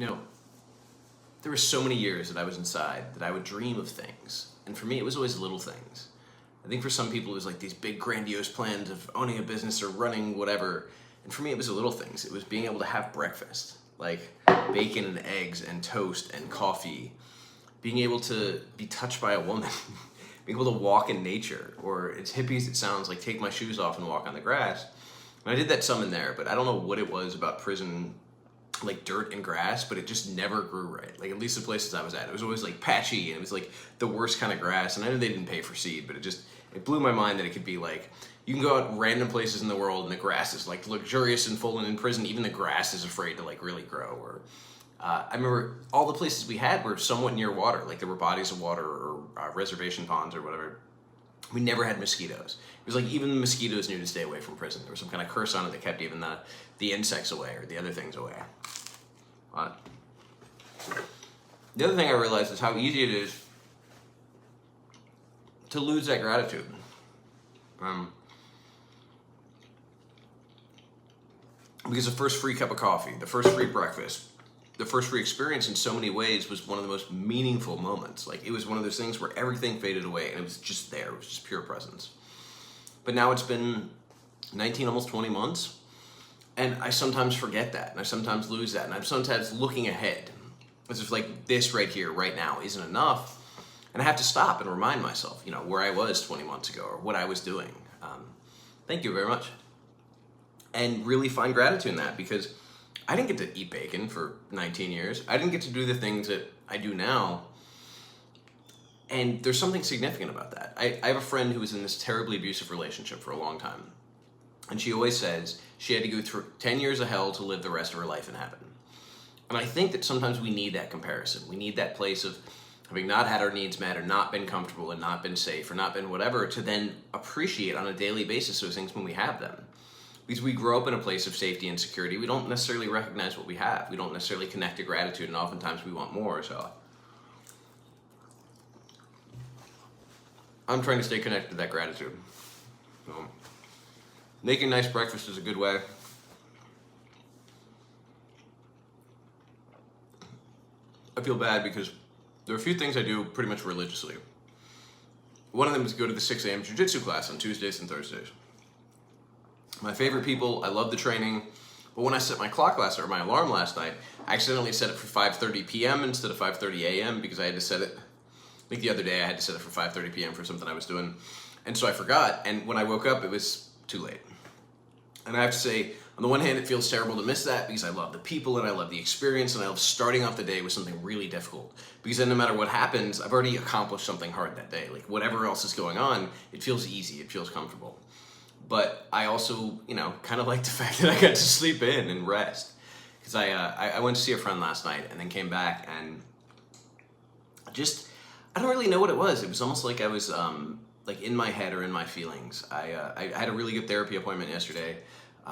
You know, there were so many years that I was inside that I would dream of things. And for me, it was always little things. I think for some people, it was like these big grandiose plans of owning a business or running whatever. And for me, it was the little things. It was being able to have breakfast, like bacon and eggs and toast and coffee, being able to be touched by a woman, being able to walk in nature, or as hippie as it sounds, like take my shoes off and walk on the grass. And I did that some in there, but I don't know what it was about prison, like dirt and grass, but it just never grew right. Like at least the places I was at, it was always like patchy and it was like the worst kind of grass. And I know they didn't pay for seed, but it blew my mind that it could be like, you can go out random places in the world and the grass is like luxurious and full, and in prison, even the grass is afraid to like really grow. Or I remember all the places we had were somewhat near water, like there were bodies of water or reservation ponds or whatever. We never had mosquitoes. It was like even the mosquitoes knew to stay away from prison. There was some kind of curse on it that kept even the insects away or the other things away. The other thing I realized is how easy it is to lose that gratitude. Because the first free cup of coffee, the first free breakfast, the first free experience in so many ways was one of the most meaningful moments. Like it was one of those things where everything faded away and it was just there. It was just pure presence. But now it's been 19, almost 20 months. And I sometimes forget that, and I sometimes lose that, and I'm sometimes looking ahead. As if like this right here, right now, isn't enough. And I have to stop and remind myself, you know, where I was 20 months ago or what I was doing. Thank you very much. And really find gratitude in that, because I didn't get to eat bacon for 19 years. I didn't get to do the things that I do now. And there's something significant about that. I have a friend who was in this terribly abusive relationship for a long time. And she always says she had to go through 10 years of hell to live the rest of her life in heaven. And I think that sometimes we need that comparison. We need that place of having not had our needs met or not been comfortable and not been safe or not been whatever, to then appreciate on a daily basis those things when we have them. Because we grow up in a place of safety and security, we don't necessarily recognize what we have. We don't necessarily connect to gratitude, and oftentimes we want more. So I'm trying to stay connected to that gratitude. So, making nice breakfast is a good way. I feel bad because there are a few things I do pretty much religiously. One of them is go to the 6 a.m. jiu-jitsu class on Tuesdays and Thursdays. My favorite people, I love the training, but when I set my clock or my alarm last night, I accidentally set it for 5:30 p.m. instead of 5:30 a.m. because I had to set it, I think the other day I had to set it for 5:30 p.m. for something I was doing, and so I forgot, and when I woke up, it was too late. And I have to say, on the one hand, it feels terrible to miss that because I love the people and I love the experience and I love starting off the day with something really difficult. Because then no matter what happens, I've already accomplished something hard that day. Like whatever else is going on, it feels easy, it feels comfortable. But I also, kind of like the fact that I got to sleep in and rest. Because I went to see a friend last night and then came back and I don't really know what it was. It was almost like I was like in my head or in my feelings. I had a really good therapy appointment yesterday.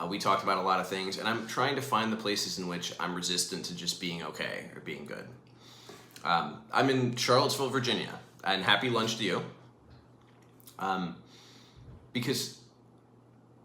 We talked about a lot of things, and I'm trying to find the places in which I'm resistant to just being okay or being good. I'm in Charlottesville, Virginia, and happy lunch to you. Because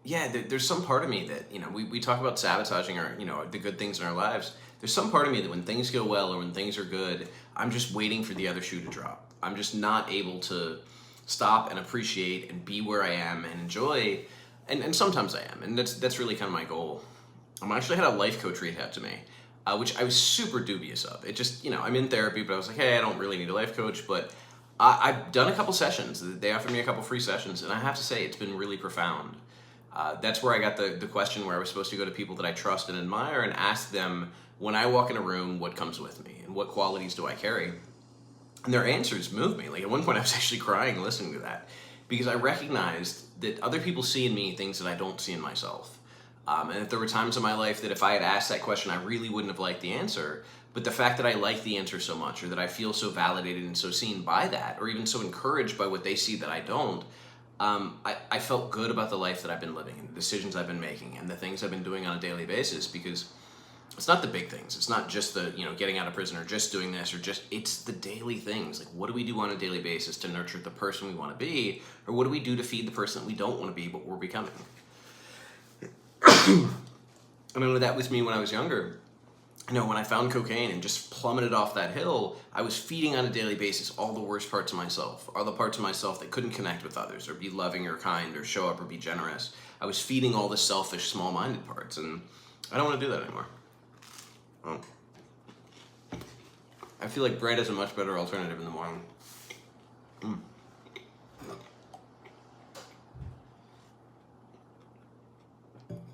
there's some part of me that, we talk about sabotaging our, the good things in our lives. There's some part of me that when things go well or when things are good, I'm just waiting for the other shoe to drop. I'm just not able to stop and appreciate and be where I am and enjoy. And sometimes I am. And that's really kind of my goal. I actually had a life coach reach out to me, which I was super dubious of. It just, I'm in therapy, but I was like, hey, I don't really need a life coach. But I've done a couple sessions. They offered me a couple free sessions. And I have to say, it's been really profound. That's where I got the question where I was supposed to go to people that I trust and admire and ask them, when I walk in a room, what comes with me and what qualities do I carry? And their answers moved me. Like at one point I was actually crying listening to that because I recognized that other people see in me things that I don't see in myself. And that there were times in my life that if I had asked that question, I really wouldn't have liked the answer. But the fact that I like the answer so much, or that I feel so validated and so seen by that, or even so encouraged by what they see that I don't, I felt good about the life that I've been living and the decisions I've been making and the things I've been doing on a daily basis, because it's not the big things. It's not just the, getting out of prison or just doing this it's the daily things. Like, what do we do on a daily basis to nurture the person we want to be? Or what do we do to feed the person that we don't want to be, but we're becoming? I remember that was me when I was younger. when I found cocaine and just plummeted off that hill, I was feeding on a daily basis all the worst parts of myself, all the parts of myself that couldn't connect with others or be loving or kind or show up or be generous. I was feeding all the selfish, small-minded parts, and I don't want to do that anymore. Well, I feel like bread is a much better alternative in the morning.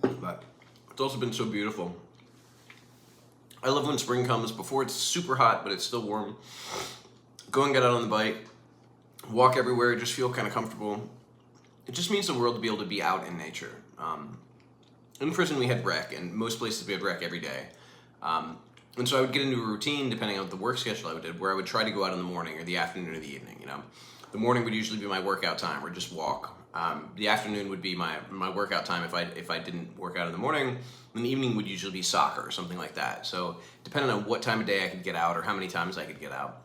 But it's also been so beautiful. I love when spring comes before it's super hot, but it's still warm. Go and get out on the bike, walk everywhere, just feel kind of comfortable. It just means the world to be able to be out in nature. In prison we had rec, and most places we had rec every day. And so I would get into a routine, depending on the work schedule I did, where I would try to go out in the morning or the afternoon or the evening. The morning would usually be my workout time, or just walk. The afternoon would be my workout time if I didn't work out in the morning. And the evening would usually be soccer or something like that. So depending on what time of day I could get out or how many times I could get out.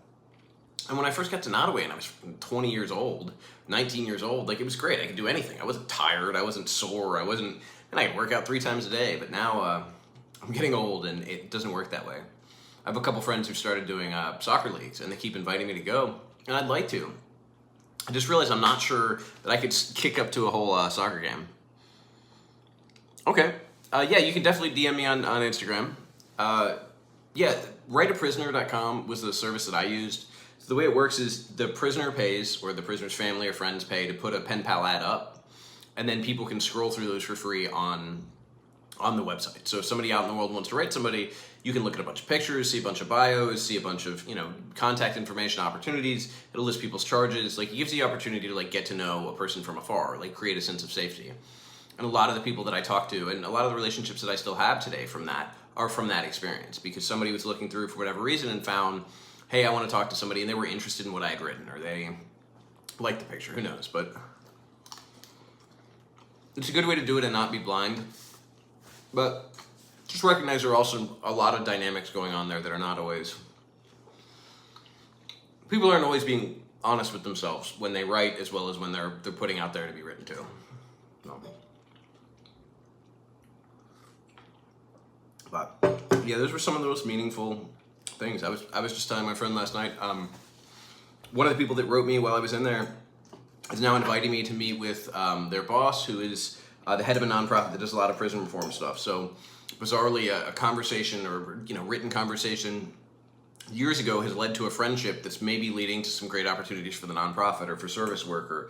And when I first got to Nottoway and I was 20 years old, 19 years old, like, it was great. I could do anything. I wasn't tired. I wasn't sore. And I could work out 3 times a day. But now I'm getting old and it doesn't work that way. I have a couple friends who started doing soccer leagues, and they keep inviting me to go, and I'd like to. I just realized I'm not sure that I could kick up to a whole soccer game. Okay. Yeah, you can definitely DM me on Instagram. Yeah, writeaprisoner.com was the service that I used. So the way it works is the prisoner pays, or the prisoner's family or friends pay, to put a pen pal ad up, and then people can scroll through those for free on the website. So if somebody out in the world wants to write somebody, you can look at a bunch of pictures, see a bunch of bios, see a bunch of, contact information, opportunities. It'll list people's charges. Like, it gives you the opportunity to, like, get to know a person from afar, like, create a sense of safety. And a lot of the people that I talk to, and a lot of the relationships that I still have today from that, are from that experience, because somebody was looking through for whatever reason and found, hey, I want to talk to somebody, and they were interested in what I had written, or they liked the picture, who knows. But it's a good way to do it and not be blind. But just recognize there are also a lot of dynamics going on there that are not always... People aren't always being honest with themselves when they write, as well as when they're putting out there to be written to. No. But yeah, those were some of the most meaningful things. I was just telling my friend last night, one of the people that wrote me while I was in there is now inviting me to meet with their boss, who is the head of a nonprofit that does a lot of prison reform stuff. So bizarrely, a conversation, or written conversation years ago, has led to a friendship that's maybe leading to some great opportunities for the nonprofit, or for service work, or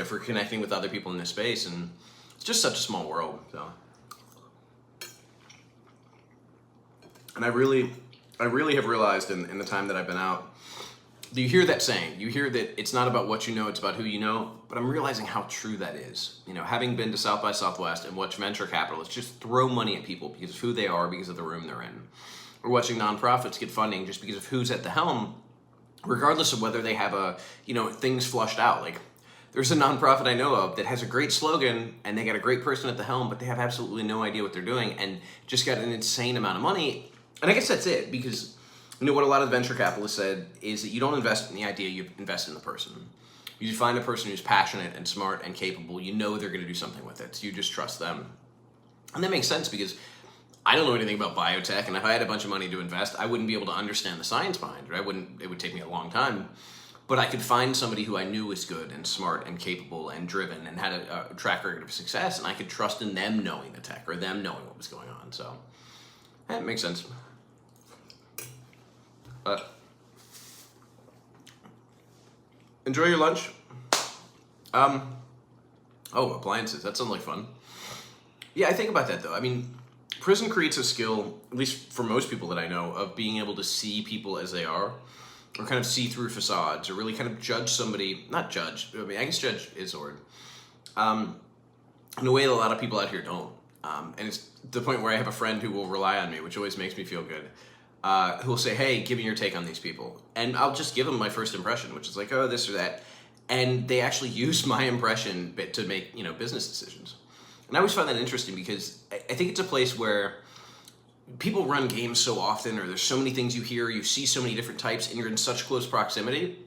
for connecting with other people in this space. And it's just such a small world. So, and I really have realized in the time that I've been out, you hear that saying, you hear that it's not about what you know, it's about who you know, but I'm realizing how true that is. Having been to South by Southwest and watched venture capitalists just throw money at people because of who they are, because of the room they're in, or watching nonprofits get funding just because of who's at the helm, regardless of whether they have things flushed out. Like, there's a nonprofit I know of that has a great slogan, and they got a great person at the helm, but they have absolutely no idea what they're doing, and just got an insane amount of money. And I guess that's it, because what a lot of the venture capitalists said is that you don't invest in the idea, you invest in the person. You find a person who's passionate and smart and capable, they're going to do something with it, so you just trust them. And that makes sense, because I don't know anything about biotech, and if I had a bunch of money to invest, I wouldn't be able to understand the science behind it. It would take me a long time. But I could find somebody who I knew was good and smart and capable and driven and had a track record of success, and I could trust in them knowing the tech, or them knowing what was going on. So it makes sense. Enjoy your lunch. Appliances. That sounds like fun. Yeah, I think about that, though. I mean, prison creates a skill, at least for most people that I know, of being able to see people as they are, or kind of see through facades, or really kind of judge somebody. Not judge. I mean, I guess judge is the word. In a way that a lot of people out here don't. And it's to the point where I have a friend who will rely on me, which always makes me feel good. Who will say, hey, give me your take on these people. And I'll just give them my first impression, which is like, oh, this or that. And they actually use my impression to make, business decisions. And I always find that interesting, because I think it's a place where people run games so often, or there's so many things you hear, you see so many different types, and you're in such close proximity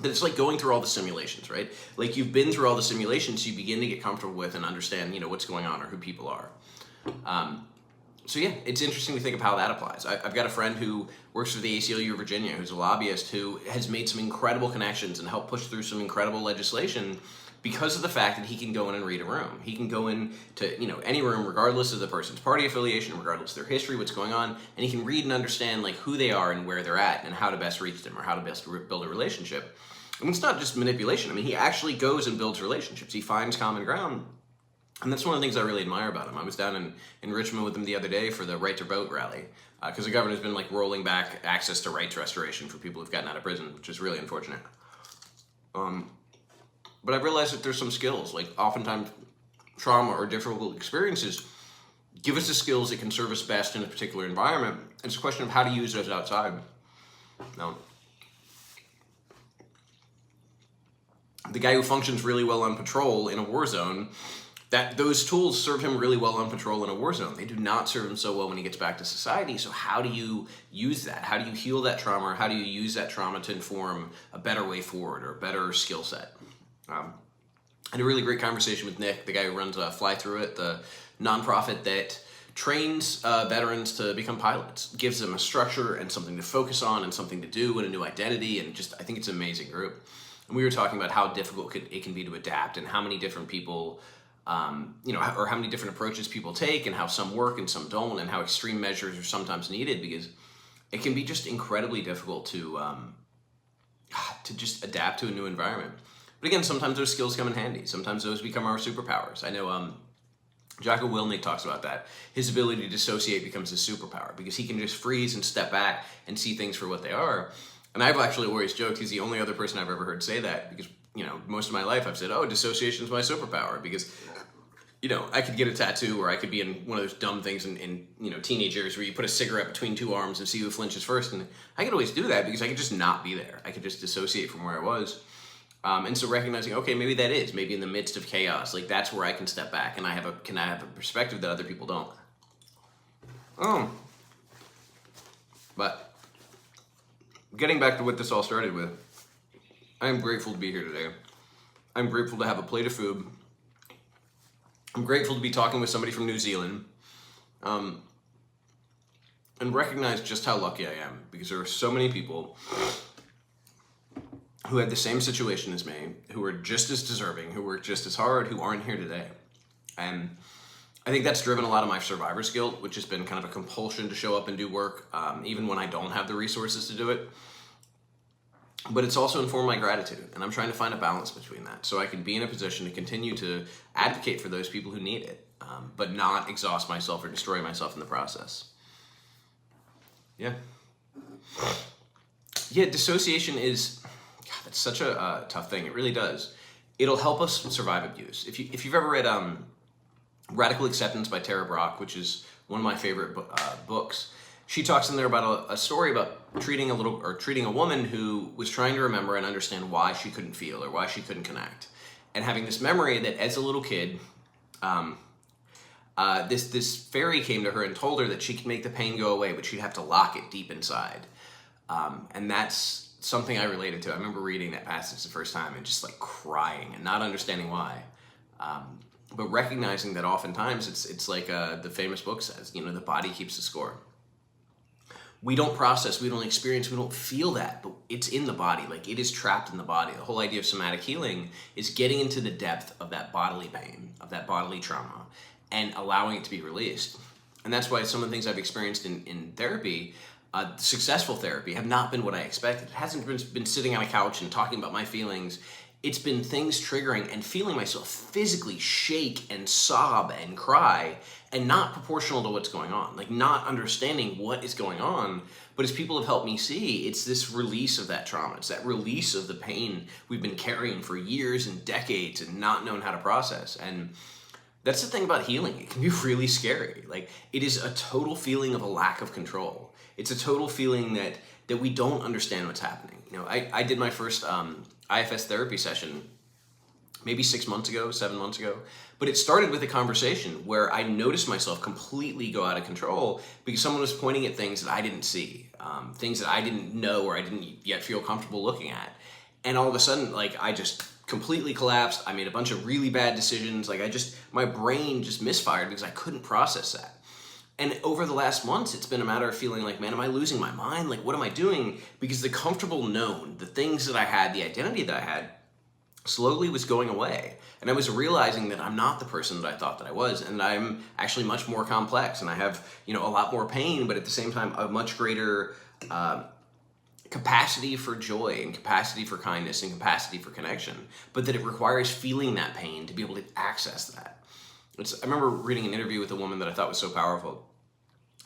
that it's like going through all the simulations, right? Like, you've been through all the simulations, so you begin to get comfortable with and understand, what's going on, or who people are. So yeah, it's interesting to think of how that applies. I've got a friend who works for the ACLU of Virginia, who's a lobbyist, who has made some incredible connections and helped push through some incredible legislation because of the fact that he can go in and read a room. He can go in to any room, regardless of the person's party affiliation, regardless of their history, what's going on, and he can read and understand like who they are and where they're at and how to best reach them or how to best build a relationship. I mean, it's not just manipulation. I mean, he actually goes and builds relationships. He finds common ground. And that's one of the things I really admire about him. I was down in Richmond with him the other day for the Right to Vote rally, because the governor's been like rolling back access to rights restoration for people who've gotten out of prison, which is really unfortunate. But I've realized that there's some skills, like oftentimes trauma or difficult experiences give us the skills that can serve us best in a particular environment. It's a question of how to use those outside. Now, the guy who functions really well on patrol in a war zone, that those tools serve him really well on patrol in a war zone. They do not serve him so well when he gets back to society. So how do you use that? How do you heal that trauma? Or how do you use that trauma to inform a better way forward or a better skill set? I had a really great conversation with Nick, the guy who runs Fly Through It, the nonprofit that trains veterans to become pilots, gives them a structure and something to focus on and something to do and a new identity. And just, I think it's an amazing group. And we were talking about how difficult it can be to adapt and how many different people or how many different approaches people take and how some work and some don't and how extreme measures are sometimes needed, because it can be just incredibly difficult to just adapt to a new environment. But again, sometimes those skills come in handy. Sometimes those become our superpowers. I know Jocko Willink talks about that. His ability to dissociate becomes his superpower because he can just freeze and step back and see things for what they are. And I've actually always joked he's the only other person I've ever heard say that, because most of my life I've said, oh, dissociation is my superpower, because I could get a tattoo, or I could be in one of those dumb things in teenage years where you put a cigarette between two arms and see who flinches first. And I could always do that because I could just not be there. I could just dissociate from where I was. And so recognizing, okay, maybe maybe in the midst of chaos, like that's where I can step back and I have a perspective that other people don't. But getting back to what this all started with, I am grateful to be here today. I'm grateful to have a plate of food. I'm grateful to be talking with somebody from New Zealand, and recognize just how lucky I am, because there are so many people who had the same situation as me, who are just as deserving, who work just as hard, who aren't here today. And I think that's driven a lot of my survivor's guilt, which has been kind of a compulsion to show up and do work, even when I don't have the resources to do it. But it's also informed my gratitude, and I'm trying to find a balance between that so I can be in a position to continue to advocate for those people who need it, but not exhaust myself or destroy myself in the process. Yeah, dissociation is, that's such a tough thing. It really does. It'll help us survive abuse. If you've ever read Radical Acceptance by Tara Brach, which is one of my favorite books, she talks in there about a story about treating a woman who was trying to remember and understand why she couldn't feel or why she couldn't connect, and having this memory that as a little kid, this fairy came to her and told her that she could make the pain go away, but she'd have to lock it deep inside, and that's something I related to. I remember reading that passage the first time and just like crying and not understanding why. But recognizing that oftentimes it's like the famous book says, the body keeps the score. We don't process, we don't experience, we don't feel that, but it's in the body. Like, it is trapped in the body. The whole idea of somatic healing is getting into the depth of that bodily pain, of that bodily trauma, and allowing it to be released. And that's why some of the things I've experienced in therapy, successful therapy, have not been what I expected. It hasn't been sitting on a couch and talking about my feelings. It's been things triggering and feeling myself physically shake and sob and cry, and not proportional to what's going on, like not understanding what is going on. But as people have helped me see, it's this release of that trauma. It's that release of the pain we've been carrying for years and decades and not known how to process. And that's the thing about healing. It can be really scary. Like, it is a total feeling of a lack of control. It's a total feeling that we don't understand what's happening. I did my first IFS therapy session maybe 7 months ago, but it started with a conversation where I noticed myself completely go out of control because someone was pointing at things that I didn't see, things that I didn't know or I didn't yet feel comfortable looking at. And all of a sudden, like, I just completely collapsed. I made a bunch of really bad decisions. Like, my brain just misfired because I couldn't process that. And over the last months, it's been a matter of feeling like, man, am I losing my mind? Like, what am I doing? Because the comfortable known, the things that I had, the identity that I had, slowly was going away. And I was realizing that I'm not the person that I thought that I was, and I'm actually much more complex, and I have, a lot more pain, but at the same time, a much greater capacity for joy and capacity for kindness and capacity for connection, but that it requires feeling that pain to be able to access that. I remember reading an interview with a woman that I thought was so powerful.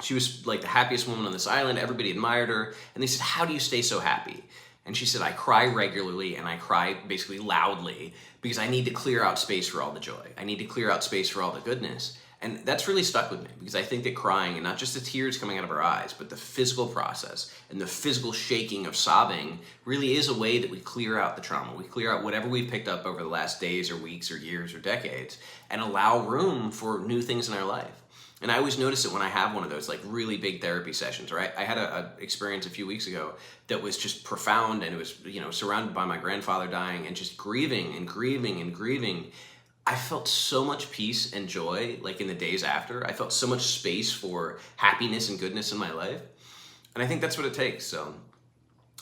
She was like the happiest woman on this island. Everybody admired her. And they said, how do you stay so happy? And she said, I cry regularly, and I cry basically loudly because I need to clear out space for all the joy. I need to clear out space for all the goodness. And that's really stuck with me, because I think that crying, and not just the tears coming out of our eyes, but the physical process and the physical shaking of sobbing really is a way that we clear out the trauma. We clear out whatever we've picked up over the last days or weeks or years or decades and allow room for new things in our life. And I always notice it when I have one of those like really big therapy sessions, right? I had a experience a few weeks ago that was just profound, and it was, surrounded by my grandfather dying and just grieving and grieving and grieving. I felt so much peace and joy, like in the days after. I felt so much space for happiness and goodness in my life. And I think that's what it takes. So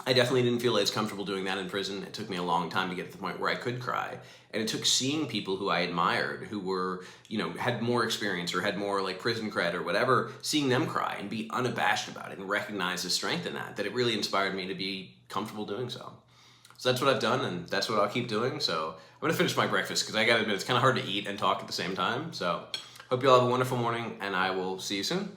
I definitely didn't feel as comfortable doing that in prison. It took me a long time to get to the point where I could cry. And it took seeing people who I admired, who were, had more experience or had more like prison cred or whatever, seeing them cry and be unabashed about it and recognize the strength in that it really inspired me to be comfortable doing so. So that's what I've done, and that's what I'll keep doing. So I'm going to finish my breakfast, because I got to admit, it's kind of hard to eat and talk at the same time. So hope you all have a wonderful morning, and I will see you soon.